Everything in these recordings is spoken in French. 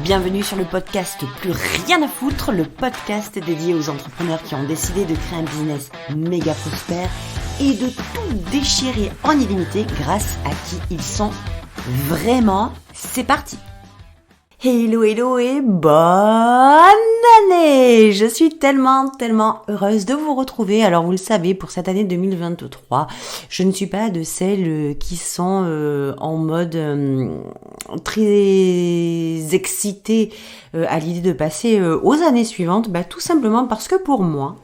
Bienvenue sur le podcast Plus rien à foutre, le podcast dédié aux entrepreneurs qui ont décidé de créer un business méga prospère et de tout déchirer en illimité grâce à qui ils sont vraiment. C'est parti! Hello et bonne année! Je suis tellement heureuse de vous retrouver. Alors vous le savez, pour cette année 2023, je ne suis pas de celles qui sont en mode très excitées à l'idée de passer aux années suivantes. Tout simplement parce que pour moi,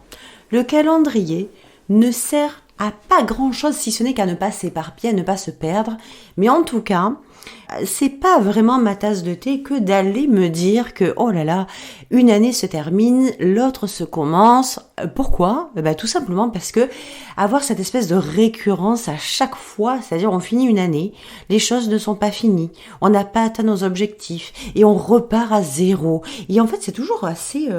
le calendrier ne sert à pas grand chose si ce n'est qu'à ne pas s'éparpiller, à ne pas se perdre. Mais en tout cas, c'est pas vraiment ma tasse de thé que d'aller me dire que oh là là, une année se termine, l'autre se commence. Pourquoi ? Tout simplement parce que avoir cette espèce de récurrence à chaque fois, c'est-à-dire on finit une année, les choses ne sont pas finies, on n'a pas atteint nos objectifs et on repart à zéro. Et en fait, c'est toujours assez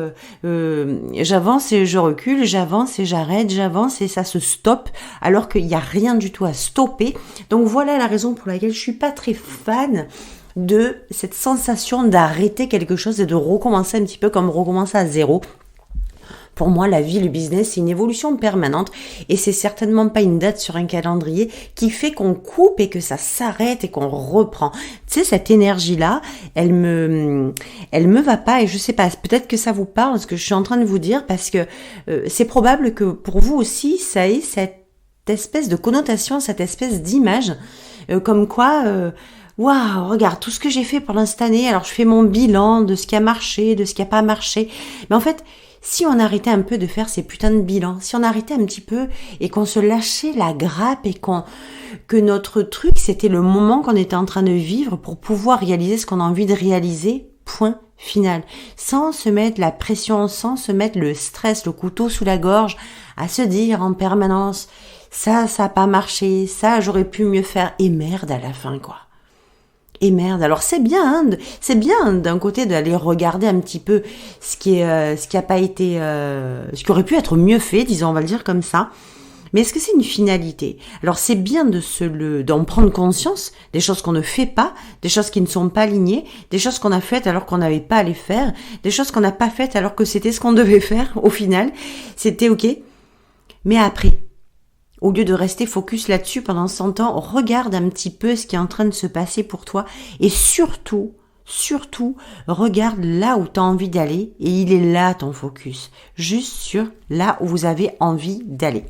j'avance et je recule, j'avance et j'arrête, j'avance et ça se stoppe alors qu'il n'y a rien du tout à stopper. Donc voilà la raison pour laquelle je suis pas très fan de cette sensation d'arrêter quelque chose et de recommencer un petit peu comme recommencer à zéro. Pour moi, la vie, le business, c'est une évolution permanente et c'est certainement pas une date sur un calendrier qui fait qu'on coupe et que ça s'arrête et qu'on reprend. Tu sais, cette énergie-là, elle me va pas et je sais pas, peut-être que ça vous parle, ce que je suis en train de vous dire parce que c'est probable que pour vous aussi, ça ait cette espèce de connotation, cette espèce d'image comme quoi... Waouh, regarde tout ce que j'ai fait pendant cette année. Alors je fais mon bilan de ce qui a marché, de ce qui a pas marché. Mais en fait, si on arrêtait un peu de faire ces putains de bilans, si on arrêtait un petit peu et qu'on se lâchait la grappe et que notre truc, c'était le moment qu'on était en train de vivre pour pouvoir réaliser ce qu'on a envie de réaliser, point final. Sans se mettre la pression, sans se mettre le stress, le couteau sous la gorge, à se dire en permanence, ça a pas marché, ça j'aurais pu mieux faire et merde à la fin quoi. Et merde, alors c'est bien d'un côté d'aller regarder un petit peu ce qui a pas été, ce qui aurait pu être mieux fait, disons, on va le dire comme ça. Mais est-ce que c'est une finalité ? Alors c'est bien d'en prendre conscience, des choses qu'on ne fait pas, des choses qui ne sont pas alignées, des choses qu'on a faites alors qu'on n'avait pas à les faire, des choses qu'on n'a pas faites alors que c'était ce qu'on devait faire au final, c'était ok. Mais après, au lieu de rester focus là-dessus pendant 100 ans, regarde un petit peu ce qui est en train de se passer pour toi et surtout, regarde là où tu as envie d'aller et il est là ton focus, juste sur là où vous avez envie d'aller.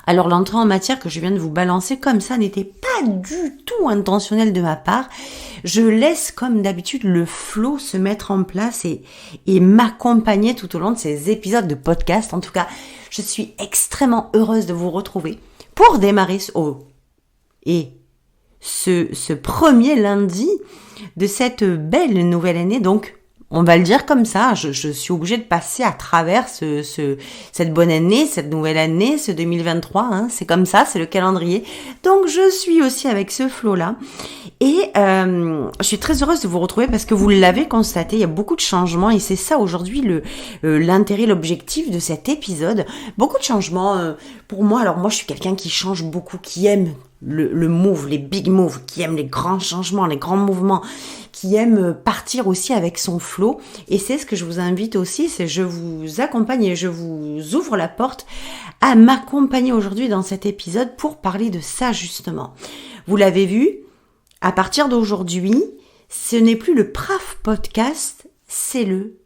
Alors l'entrée en matière que je viens de vous balancer comme ça n'était pas du tout intentionnelle de ma part. Je laisse comme d'habitude le flow se mettre en place et m'accompagner tout au long de ces épisodes de podcast. En tout cas, je suis extrêmement heureuse de vous retrouver pour démarrer ce premier lundi de cette belle nouvelle année. Donc, on va le dire comme ça, je suis obligée de passer à travers cette bonne année, cette nouvelle année, ce 2023, hein, c'est comme ça, c'est le calendrier. Donc je suis aussi avec ce flow-là. Et je suis très heureuse de vous retrouver parce que vous l'avez constaté, il y a beaucoup de changements et c'est ça aujourd'hui l'intérêt, l'objectif de cet épisode. Beaucoup de changements pour moi. Alors moi, je suis quelqu'un qui change beaucoup, qui aime le move, les big moves, qui aime les grands changements, les grands mouvements, qui aime partir aussi avec son flow. Et c'est ce que je vous invite aussi, c'est je vous accompagne et je vous ouvre la porte à m'accompagner aujourd'hui dans cet épisode pour parler de ça justement. Vous l'avez vu, à partir d'aujourd'hui, ce n'est plus le PRAF podcast, c'est le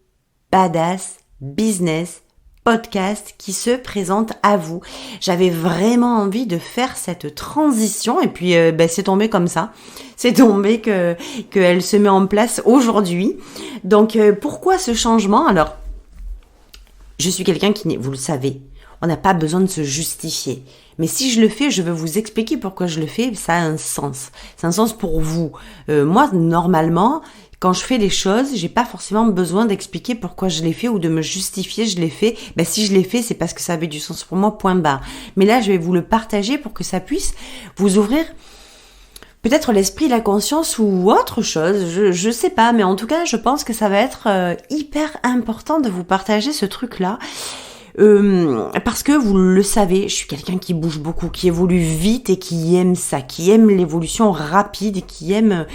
Badass Business podcast qui se présente à vous. J'avais vraiment envie de faire cette transition et puis c'est tombé comme ça. C'est tombé qu'elle se met en place aujourd'hui. Donc pourquoi ce changement ? Alors, je suis quelqu'un qui, vous le savez, on n'a pas besoin de se justifier. Mais si je le fais, je veux vous expliquer pourquoi je le fais, ça a un sens. C'est un sens pour vous. Moi, normalement, quand je fais les choses, j'ai pas forcément besoin d'expliquer pourquoi je l'ai fait ou de me justifier, je l'ai fait. Si je l'ai fait, c'est parce que ça avait du sens pour moi, point barre. Mais là, je vais vous le partager pour que ça puisse vous ouvrir peut-être l'esprit, la conscience ou autre chose. Je sais pas, mais en tout cas, je pense que ça va être hyper important de vous partager ce truc-là. parce que vous le savez, je suis quelqu'un qui bouge beaucoup, qui évolue vite et qui aime ça, qui aime l'évolution rapide, qui aime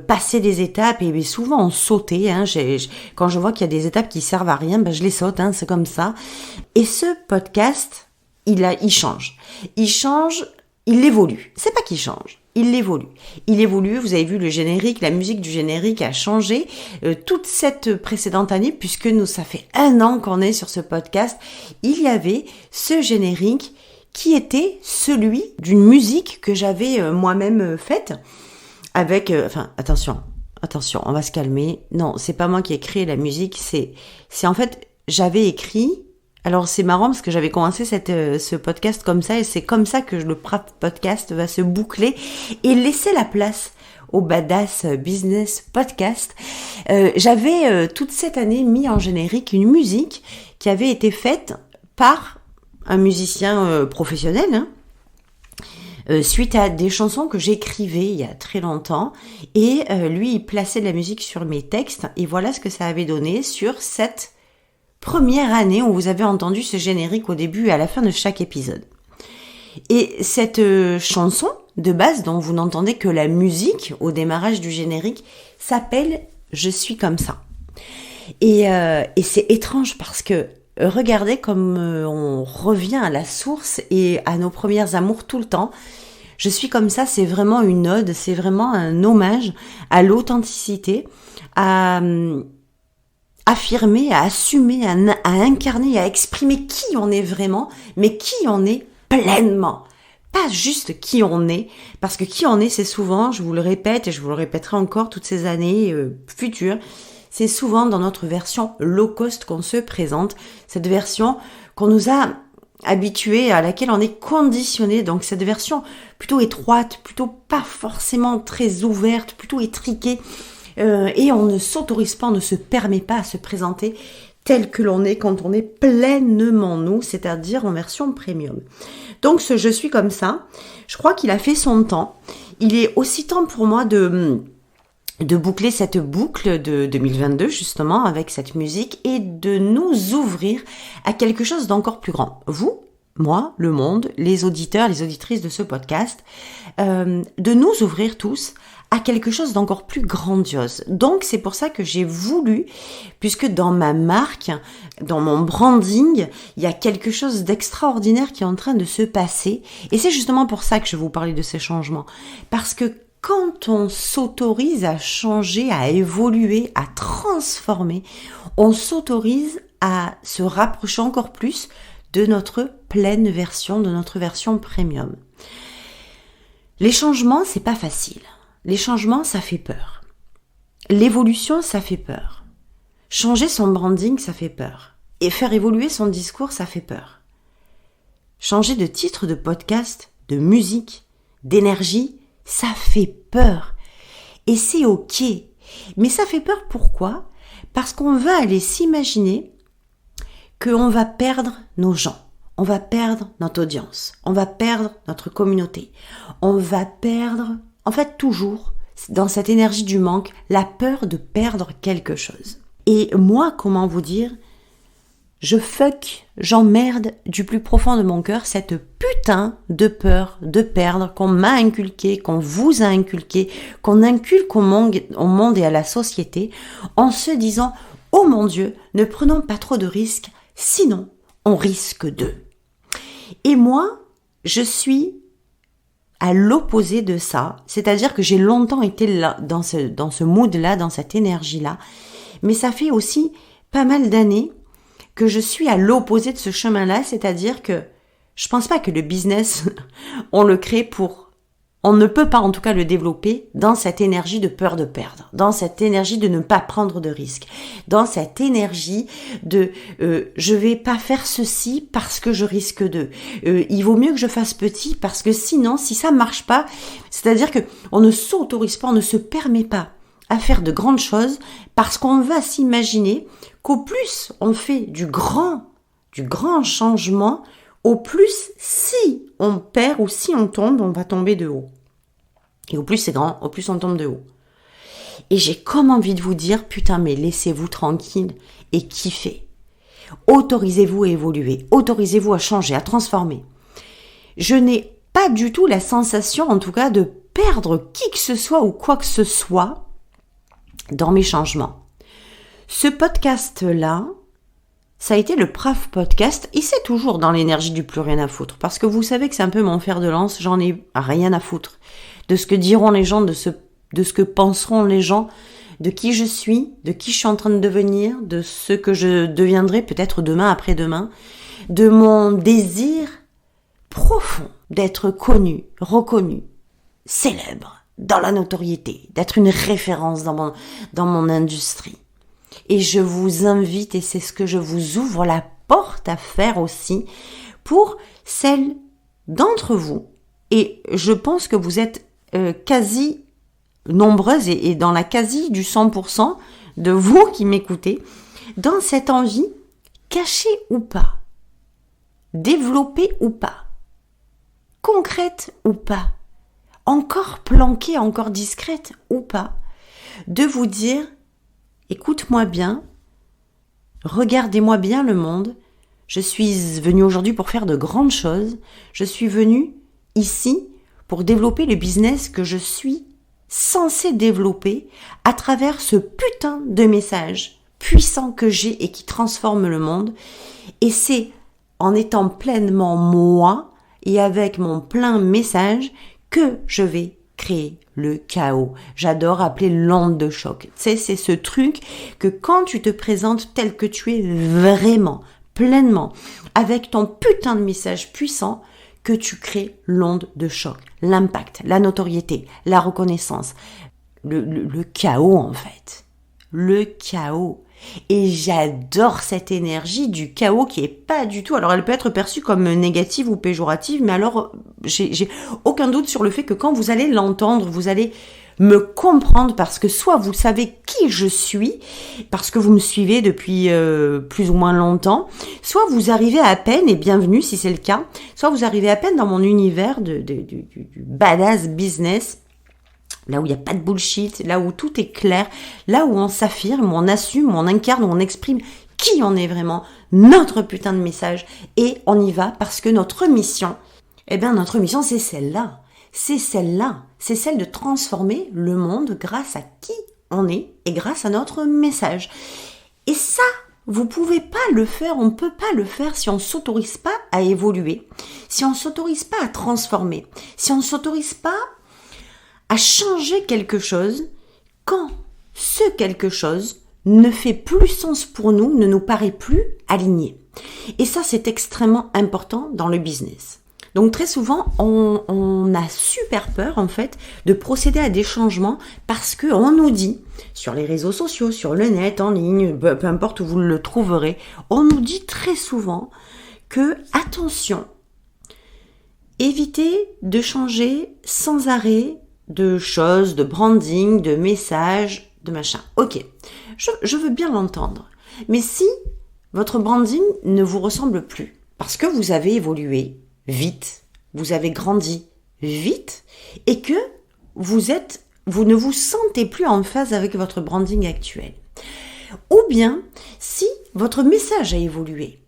passer des étapes et souvent en sauter. Hein, quand je vois qu'il y a des étapes qui servent à rien, je les saute, hein, c'est comme ça. Et ce podcast, il change. Il change, il évolue. C'est pas qu'il change. Il évolue. Il évolue, vous avez vu le générique, la musique du générique a changé toute cette précédente année, puisque ça fait 1 an qu'on est sur ce podcast. Il y avait ce générique qui était celui d'une musique que j'avais moi-même faite avec... attention, on va se calmer. Non, c'est pas moi qui ai créé la musique, c'est en fait, j'avais écrit... Alors c'est marrant parce que j'avais commencé ce podcast comme ça et c'est comme ça que le podcast va se boucler et laisser la place au Badass Business Podcast. J'avais toute cette année mis en générique une musique qui avait été faite par un musicien professionnel, hein, suite à des chansons que j'écrivais il y a très longtemps et lui il plaçait de la musique sur mes textes et voilà ce que ça avait donné sur cette première année où vous avez entendu ce générique au début et à la fin de chaque épisode. Et cette chanson de base dont vous n'entendez que la musique au démarrage du générique s'appelle « Je suis comme ça ». Et c'est étrange parce que regardez comme on revient à la source et à nos premières amours tout le temps. Je suis comme ça, c'est vraiment une ode, c'est vraiment un hommage à l'authenticité, à affirmer, à assumer, à incarner, à exprimer qui on est vraiment, mais qui on est pleinement. Pas juste qui on est, parce que qui on est, c'est souvent, je vous le répète et je vous le répéterai encore toutes ces années futures, c'est souvent dans notre version low cost qu'on se présente, cette version qu'on nous a habitués, à laquelle on est conditionné, donc cette version plutôt étroite, plutôt pas forcément très ouverte, plutôt étriquée, et on ne s'autorise pas, on ne se permet pas à se présenter tel que l'on est quand on est pleinement nous, c'est-à-dire en version premium. Donc ce je suis comme ça, je crois qu'il a fait son temps. Il est aussi temps pour moi de boucler cette boucle de 2022 justement avec cette musique et de nous ouvrir à quelque chose d'encore plus grand. Vous, moi, le monde, les auditeurs, les auditrices de ce podcast, de nous ouvrir tous à quelque chose d'encore plus grandiose. Donc c'est pour ça que j'ai voulu, puisque dans ma marque, dans mon branding, il y a quelque chose d'extraordinaire qui est en train de se passer. Et c'est justement pour ça que je vais vous parler de ces changements. Parce que quand on s'autorise à changer, à évoluer, à transformer, on s'autorise à se rapprocher encore plus de notre pleine version, de notre version premium. Les changements, c'est pas facile. Les changements, ça fait peur. L'évolution, ça fait peur. Changer son branding, ça fait peur. Et faire évoluer son discours, ça fait peur. Changer de titre de podcast, de musique, d'énergie, ça fait peur. Et c'est ok. Mais ça fait peur pourquoi ? Parce qu'on va aller s'imaginer qu'on va perdre nos gens. On va perdre notre audience. On va perdre notre communauté. On va perdre... En fait, toujours, dans cette énergie du manque, la peur de perdre quelque chose. Et moi, comment vous dire, j'emmerde du plus profond de mon cœur cette putain de peur de perdre qu'on m'a inculqué, qu'on vous a inculqué, qu'on inculque au monde et à la société, en se disant « Oh mon Dieu, ne prenons pas trop de risques, sinon on risque d'eux. » Et moi, je suis à l'opposé de ça, c'est-à-dire que j'ai longtemps été là, dans ce mood-là, dans cette énergie-là, mais ça fait aussi pas mal d'années que je suis à l'opposé de ce chemin-là, c'est-à-dire que je pense pas que le business, on le crée on ne peut pas en tout cas le développer dans cette énergie de peur de perdre, dans cette énergie de ne pas prendre de risques, dans cette énergie de je vais pas faire ceci parce que je risque de, il vaut mieux que je fasse petit parce que sinon si ça marche pas, c'est-à-dire que on ne s'autorise pas, on ne se permet pas à faire de grandes choses parce qu'on va s'imaginer qu'au plus on fait du grand changement, au plus, si on perd ou si on tombe, on va tomber de haut. Et au plus c'est grand, au plus on tombe de haut. Et j'ai comme envie de vous dire, putain, mais laissez-vous tranquille et kiffez. Autorisez-vous à évoluer, autorisez-vous à changer, à transformer. Je n'ai pas du tout la sensation, en tout cas, de perdre qui que ce soit ou quoi que ce soit dans mes changements. Ce podcast-là, ça a été le PRAF podcast, et c'est toujours dans l'énergie du plus rien à foutre, parce que vous savez que c'est un peu mon fer de lance, j'en ai rien à foutre de ce que diront les gens, de ce que penseront les gens, de qui je suis en train de devenir, de ce que je deviendrai peut-être demain, après-demain, de mon désir profond d'être connu, reconnu, célèbre, dans la notoriété, d'être une référence dans mon industrie. Et je vous invite, et c'est ce que je vous ouvre la porte à faire aussi, pour celles d'entre vous, et je pense que vous êtes quasi nombreuses et dans la quasi du 100% de vous qui m'écoutez, dans cette envie, cachée ou pas, développée ou pas, concrète ou pas, encore planquée, encore discrète ou pas, de vous dire, écoute-moi bien, regardez-moi bien le monde, je suis venue aujourd'hui pour faire de grandes choses, je suis venue ici pour développer le business que je suis censée développer à travers ce putain de message puissant que j'ai et qui transforme le monde. Et c'est en étant pleinement moi et avec mon plein message que je vais créer le chaos. J'adore appeler l'onde de choc. Tu sais, c'est ce truc que quand tu te présentes tel que tu es vraiment, pleinement, avec ton putain de message puissant, que tu crées l'onde de choc, l'impact, la notoriété, la reconnaissance, le chaos en fait. Le chaos. Et j'adore cette énergie du chaos qui est pas du tout, alors elle peut être perçue comme négative ou péjorative, mais alors j'ai aucun doute sur le fait que quand vous allez l'entendre, vous allez me comprendre parce que soit vous savez qui je suis, parce que vous me suivez depuis plus ou moins longtemps, soit vous arrivez à peine, et bienvenue si c'est le cas, soit vous arrivez à peine dans mon univers du badass business, là où il n'y a pas de bullshit, là où tout est clair, là où on s'affirme, où on assume, où on incarne, où on exprime qui on est vraiment, notre putain de message, et on y va parce que notre mission, notre mission c'est celle-là. C'est celle-là, c'est celle de transformer le monde grâce à qui on est et grâce à notre message. Et ça, vous pouvez pas le faire, on ne peut pas le faire si on s'autorise pas à évoluer, si on s'autorise pas à transformer, si on s'autorise pas à changer quelque chose quand ce quelque chose ne fait plus sens pour nous, ne nous paraît plus aligné. Et ça, c'est extrêmement important dans le business. Donc très souvent, on a super peur en fait de procéder à des changements parce qu'on nous dit, sur les réseaux sociaux, sur le net, en ligne, peu importe où vous le trouverez, on nous dit très souvent que, attention, évitez de changer sans arrêt de choses, de branding, de messages, de machin. Ok, je veux bien l'entendre. Mais si votre branding ne vous ressemble plus, parce que vous avez évolué vite, vous avez grandi vite, et que vous ne vous sentez plus en phase avec votre branding actuel. Ou bien, si votre message a évolué,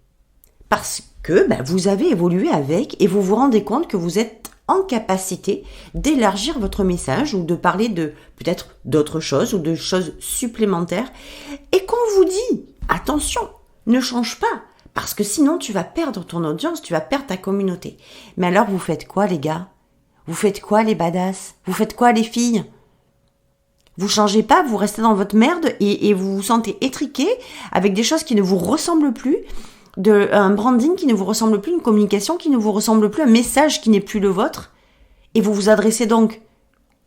parce que vous avez évolué avec, et vous vous rendez compte que vous êtes en capacité d'élargir votre message ou de parler de peut-être d'autres choses ou de choses supplémentaires, et qu'on vous dit, attention, ne change pas, parce que sinon tu vas perdre ton audience, tu vas perdre ta communauté. Mais alors vous faites quoi les gars ? Vous faites quoi les badass ? Vous faites quoi les filles ? Vous changez pas, vous restez dans votre merde et vous vous sentez étriqué avec des choses qui ne vous ressemblent plus, un branding qui ne vous ressemble plus, une communication qui ne vous ressemble plus, un message qui n'est plus le vôtre, et vous vous adressez donc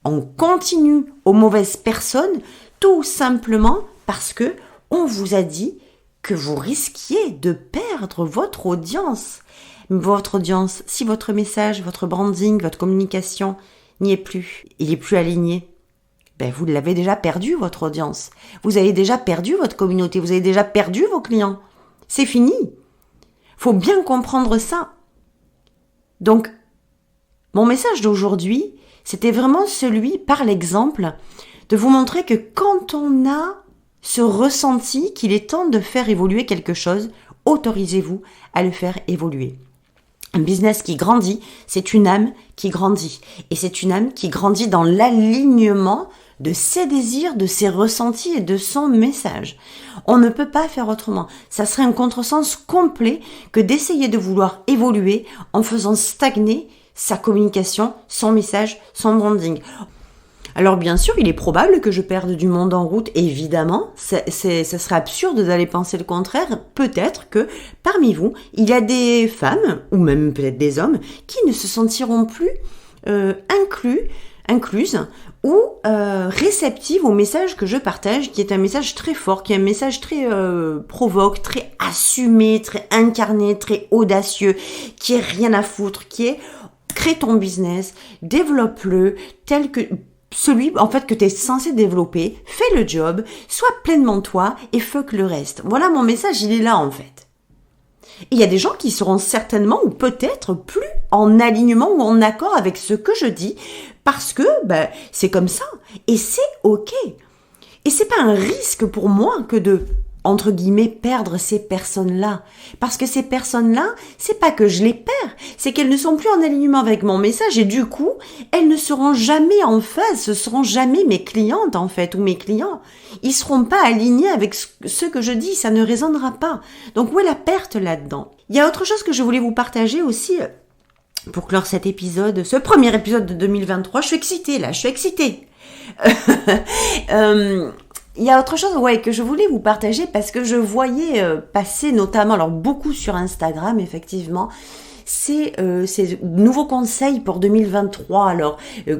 en continu aux mauvaises personnes, tout simplement parce que on vous a dit que vous risquiez de perdre votre audience. Votre audience, si votre message, votre branding, votre communication n'y est plus, il est plus aligné, vous l'avez déjà perdu, votre audience. Vous avez déjà perdu votre communauté, vous avez déjà perdu vos clients. C'est fini. Faut bien comprendre ça. Donc, mon message d'aujourd'hui, c'était vraiment celui, par l'exemple, de vous montrer que quand on a ce ressenti qu'il est temps de faire évoluer quelque chose, autorisez-vous à le faire évoluer. Un business qui grandit, c'est une âme qui grandit. Et c'est une âme qui grandit dans l'alignement de ses désirs, de ses ressentis et de son message. On ne peut pas faire autrement. Ça serait un contresens complet que d'essayer de vouloir évoluer en faisant stagner sa communication, son message, son branding. Alors bien sûr, il est probable que je perde du monde en route, évidemment, ça serait absurde d'aller penser le contraire. Peut-être que parmi vous, il y a des femmes, ou même peut-être des hommes, qui ne se sentiront plus incluses ou réceptives au message que je partage, qui est un message très fort, qui est un message très provoque, très assumé, très incarné, très audacieux, qui est rien à foutre, qui est crée ton business, développe-le tel que celui en fait que tu es censé développer, fais le job, sois pleinement toi et fuck le reste. Voilà, mon message, il est là en fait. Il y a des gens qui seront certainement ou peut-être plus en alignement ou en accord avec ce que je dis parce que c'est comme ça et c'est ok. Et c'est pas un risque pour moi que de entre guillemets perdre ces personnes-là, parce que ces personnes-là, c'est pas que je les perds, c'est qu'elles ne sont plus en alignement avec mon message et du coup, elles ne seront jamais en phase, ce seront jamais mes clientes en fait ou mes clients. Ils seront pas alignés avec ce que je dis, ça ne résonnera pas. Donc où est la perte là-dedans? Il y a autre chose que je voulais vous partager aussi pour clore cet épisode, ce premier épisode de 2023. Je suis excitée. Il y a autre chose que je voulais vous partager parce que je voyais passer notamment, alors beaucoup sur Instagram effectivement, ces nouveaux conseils pour 2023. Alors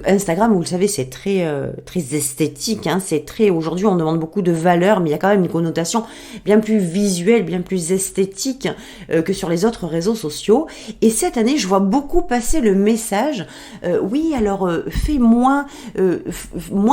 Instagram, vous le savez, c'est très esthétique, hein, c'est très, aujourd'hui on demande beaucoup de valeur, mais il y a quand même une connotation bien plus visuelle, bien plus esthétique que sur les autres réseaux sociaux. Et cette année, je vois beaucoup passer le message fais moins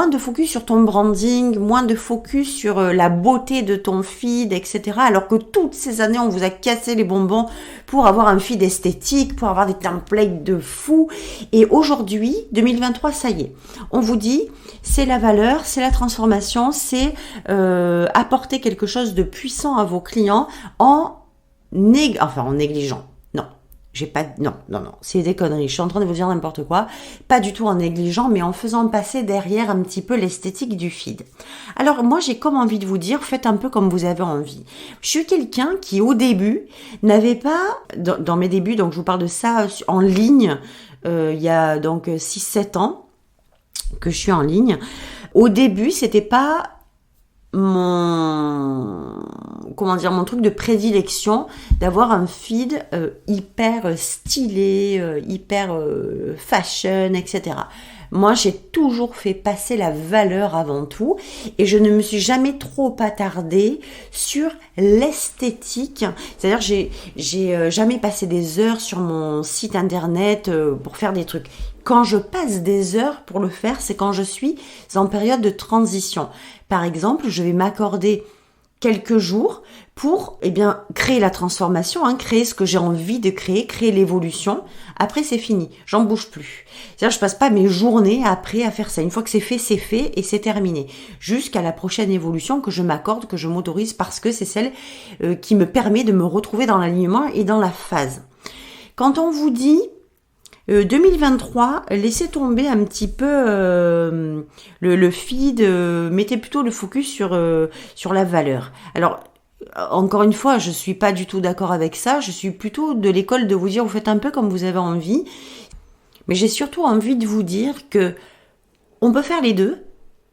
de focus sur ton branding, moins de focus sur la beauté de ton feed, etc. Alors que toutes ces années, on vous a cassé les bonbons pour avoir un feed esthétique, pour avoir des templates de fou. Et aujourd'hui, 2023, ça y est. On vous dit, c'est la valeur, c'est la transformation, c'est apporter quelque chose de puissant à vos clients en négligeant. Non, c'est des conneries. Je suis en train de vous dire n'importe quoi. Pas du tout en négligeant, mais en faisant passer derrière un petit peu l'esthétique du feed. Alors, moi, j'ai comme envie de vous dire, faites un peu comme vous avez envie. Je suis quelqu'un qui, au début, n'avait pas, dans mes débuts, donc je vous parle de ça en ligne, il y a donc 6-7 ans que je suis en ligne. Au début, c'était pas mon truc de prédilection d'avoir un feed hyper stylé, hyper fashion, etc. Moi, j'ai toujours fait passer la valeur avant tout et je ne me suis jamais trop attardée sur l'esthétique. C'est-à-dire, j'ai jamais passé des heures sur mon site internet pour faire des trucs. Quand je passe des heures pour le faire, c'est quand je suis en période de transition. Par exemple, je vais m'accorder quelques jours pour créer la transformation, créer ce que j'ai envie de créer l'évolution. Après, c'est fini, j'en bouge plus. C'est-à-dire, je passe pas mes journées après à faire ça. Une fois que c'est fait et c'est terminé. Jusqu'à la prochaine évolution que je m'accorde, que je m'autorise parce que c'est celle qui me permet de me retrouver dans l'alignement et dans la phase. Quand on vous dit 2023, laissez tomber un petit peu le feed, mettez plutôt le focus sur la valeur. Alors, encore une fois, je suis pas du tout d'accord avec ça, je suis plutôt de l'école de vous dire, vous faites un peu comme vous avez envie, mais j'ai surtout envie de vous dire que on peut faire les deux,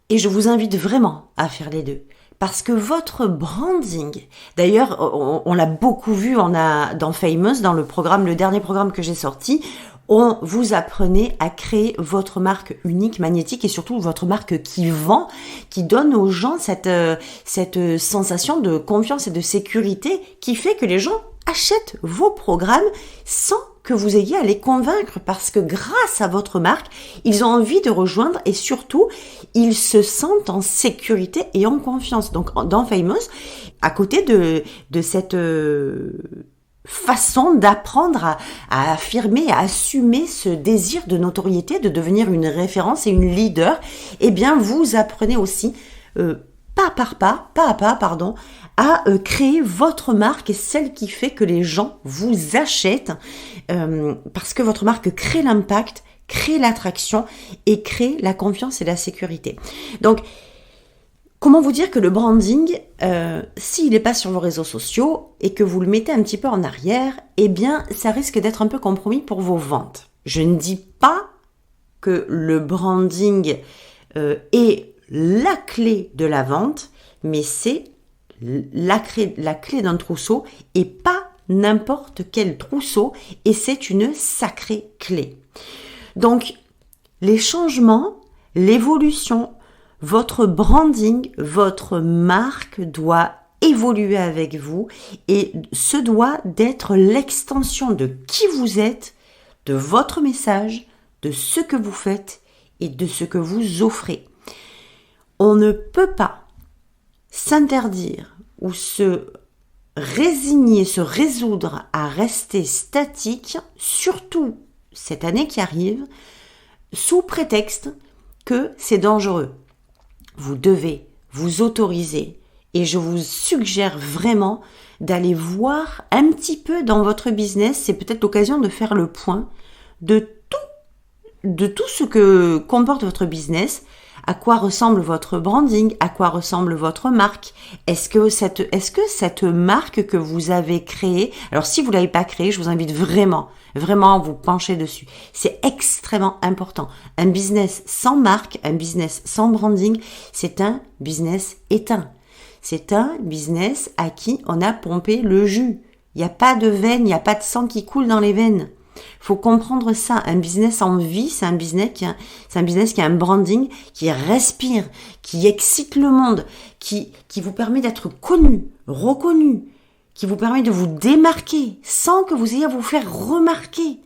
et je vous invite vraiment à faire les deux. Parce que votre branding, d'ailleurs, on l'a beaucoup vu, dans Famous, dans le dernier programme que j'ai sorti, on vous apprenait à créer votre marque unique, magnétique et surtout votre marque qui vend, qui donne aux gens cette sensation de confiance et de sécurité qui fait que les gens achètent vos programmes sans que vous ayez à les convaincre parce que grâce à votre marque, ils ont envie de rejoindre et surtout, ils se sentent en sécurité et en confiance. Donc, dans Famous, à côté de cette façon d'apprendre à affirmer, à assumer ce désir de notoriété, de devenir une référence et une leader, vous apprenez aussi pas à pas, à créer votre marque et celle qui fait que les gens vous achètent parce que votre marque crée l'impact, crée l'attraction et crée la confiance et la sécurité. Donc, comment vous dire que le branding, s'il n'est pas sur vos réseaux sociaux et que vous le mettez un petit peu en arrière, eh bien, ça risque d'être un peu compromis pour vos ventes. Je ne dis pas que le branding est la clé de la vente, mais c'est la clé d'un trousseau et pas n'importe quel trousseau, et c'est une sacrée clé. Donc, les changements, l'évolution, votre branding, votre marque doit évoluer avec vous et se doit d'être l'extension de qui vous êtes, de votre message, de ce que vous faites et de ce que vous offrez. On ne peut pas s'interdire ou se résigner, se résoudre à rester statique, surtout cette année qui arrive, sous prétexte que c'est dangereux. Vous devez vous autoriser et je vous suggère vraiment d'aller voir un petit peu dans votre business, c'est peut-être l'occasion de faire le point de tout ce que comporte votre business. À quoi ressemble votre branding? À quoi ressemble votre marque? Est-ce que cette marque que vous avez créée, alors si vous l'avez pas créée, je vous invite vraiment à vous pencher dessus. C'est extrêmement important. Un business sans marque, un business sans branding, c'est un business éteint. C'est un business à qui on a pompé le jus. Il n'y a pas de veine, il n'y a pas de sang qui coule dans les veines. Faut comprendre ça. Un business en vie, c'est un business qui a un branding qui respire, qui excite le monde, qui vous permet d'être connu, reconnu, qui vous permet de vous démarquer sans que vous ayez à vous faire remarquer.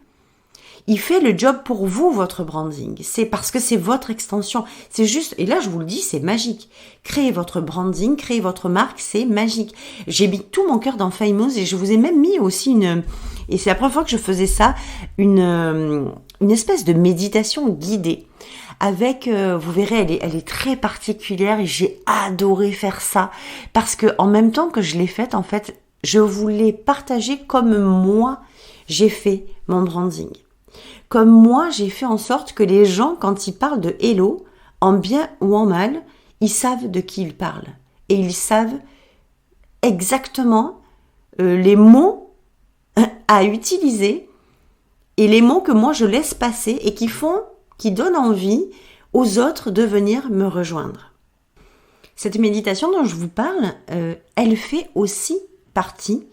Il fait le job pour vous, votre branding. C'est parce que c'est votre extension. C'est juste, et là je vous le dis, c'est magique. Créer votre branding, créer votre marque, c'est magique. J'ai mis tout mon cœur dans Famous et je vous ai même mis aussi et c'est la première fois que je faisais ça, une espèce de méditation guidée. Avec, vous verrez, elle est très particulière et j'ai adoré faire ça. Parce que en même temps que je l'ai faite, en fait, je voulais partager comme moi, j'ai fait mon branding. Comme moi, j'ai fait en sorte que les gens, quand ils parlent de Hello, en bien ou en mal, ils savent de qui ils parlent. Et ils savent exactement les mots à utiliser et les mots que moi je laisse passer et qui donnent envie aux autres de venir me rejoindre. Cette méditation dont je vous parle, elle fait aussi partie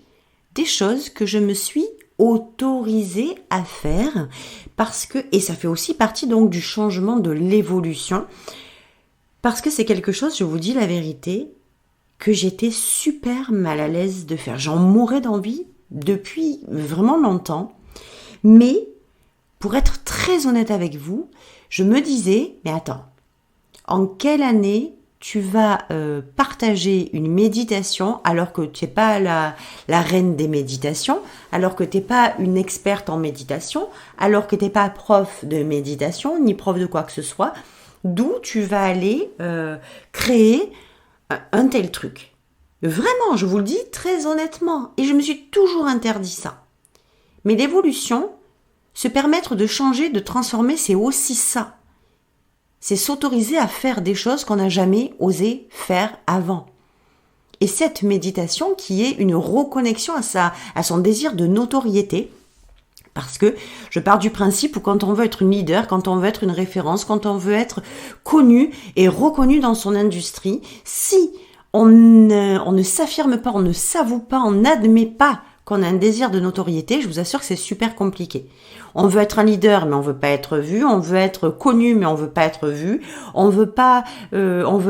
des choses que je me suis autorisée à faire et ça fait aussi partie donc du changement, de l'évolution, parce que c'est quelque chose, je vous dis la vérité, que j'étais super mal à l'aise de faire. J'en mourais d'envie depuis vraiment longtemps, mais pour être très honnête avec vous, je me disais, mais attends, en quelle année tu vas partager une méditation alors que tu n'es pas la reine des méditations, alors que tu n'es pas une experte en méditation, alors que tu n'es pas prof de méditation, ni prof de quoi que ce soit, d'où tu vas aller créer un tel truc. Vraiment, je vous le dis très honnêtement, et je me suis toujours interdit ça. Mais l'évolution, se permettre de changer, de transformer, c'est aussi ça. C'est s'autoriser à faire des choses qu'on n'a jamais osé faire avant. Et cette méditation qui est une reconnexion à son désir de notoriété, parce que je pars du principe où quand on veut être une leader, quand on veut être une référence, quand on veut être connu et reconnu dans son industrie, si on ne s'affirme pas, on ne s'avoue pas, on n'admet pas qu'on a un désir de notoriété, je vous assure que c'est super compliqué. On veut être un leader, mais on veut pas être vu. On veut être connu, mais on veut pas être vu. On veut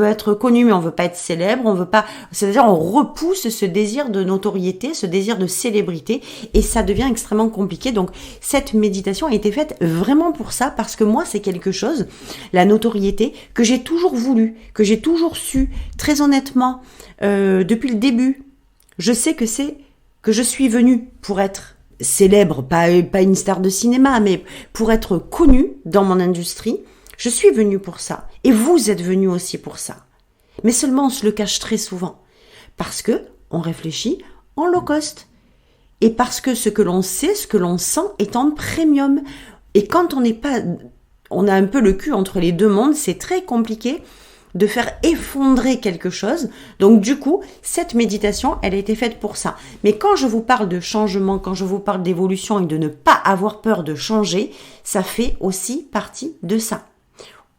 être connu, mais on veut pas être célèbre. C'est-à-dire, on repousse ce désir de notoriété, ce désir de célébrité, et ça devient extrêmement compliqué. Donc, cette méditation a été faite vraiment pour ça, parce que moi, c'est quelque chose, la notoriété, que j'ai toujours voulu, que j'ai toujours su, très honnêtement, depuis le début. Je sais que je suis venue pour être célèbre, pas une star de cinéma, mais pour être connue dans mon industrie. Je suis venue pour ça. Et vous êtes venus aussi pour ça. Mais seulement on se le cache très souvent. Parce que on réfléchit en low cost. Et parce que ce que l'on sait, ce que l'on sent est en premium. Et quand on a un peu le cul entre les deux mondes, c'est très compliqué de faire effondrer quelque chose. Donc du coup, cette méditation, elle a été faite pour ça. Mais quand je vous parle de changement, quand je vous parle d'évolution et de ne pas avoir peur de changer, ça fait aussi partie de ça.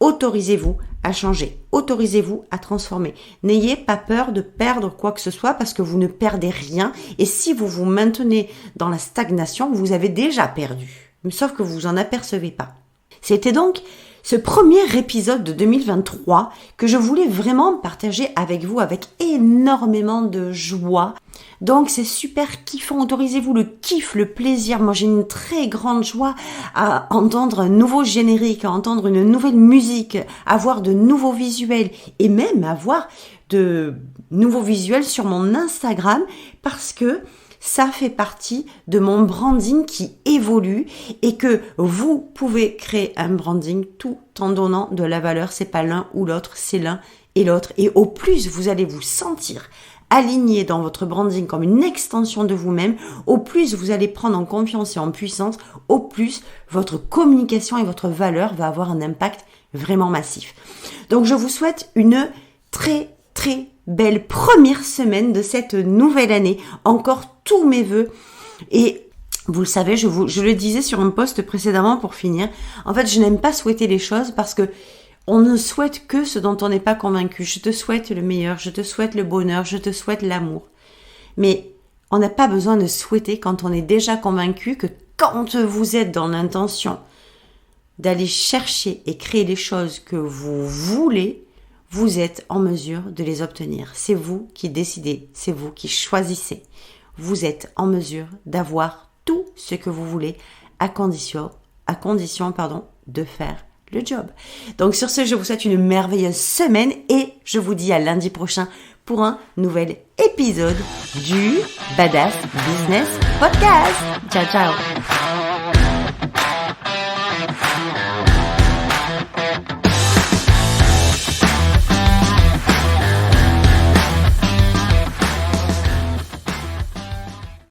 Autorisez-vous à changer, autorisez-vous à transformer. N'ayez pas peur de perdre quoi que ce soit parce que vous ne perdez rien. Et si vous vous maintenez dans la stagnation, vous avez déjà perdu. Sauf que vous en apercevez pas. C'était donc ce premier épisode de 2023 que je voulais vraiment partager avec vous avec énormément de joie. Donc c'est super kiffant, autorisez-vous le kiff, le plaisir. Moi j'ai une très grande joie à entendre un nouveau générique, à entendre une nouvelle musique, à voir de nouveaux visuels et même à voir de nouveaux visuels sur mon Instagram parce que ça fait partie de mon branding qui évolue et que vous pouvez créer un branding tout en donnant de la valeur. C'est pas l'un ou l'autre, c'est l'un et l'autre. Et au plus vous allez vous sentir aligné dans votre branding comme une extension de vous-même, au plus vous allez prendre en confiance et en puissance, au plus votre communication et votre valeur va avoir un impact vraiment massif. Donc je vous souhaite une très belle première semaine de cette nouvelle année. Encore tous mes vœux. Et vous le savez, je le disais sur un post précédemment pour finir. En fait, je n'aime pas souhaiter les choses parce que on ne souhaite que ce dont on n'est pas convaincu. Je te souhaite le meilleur, je te souhaite le bonheur, je te souhaite l'amour. Mais on n'a pas besoin de souhaiter quand on est déjà convaincu que quand vous êtes dans l'intention d'aller chercher et créer les choses que vous voulez, vous êtes en mesure de les obtenir. C'est vous qui décidez, c'est vous qui choisissez. Vous êtes en mesure d'avoir tout ce que vous voulez à condition de faire le job. Donc sur ce, je vous souhaite une merveilleuse semaine et je vous dis à lundi prochain pour un nouvel épisode du Badass Business Podcast. Ciao, ciao!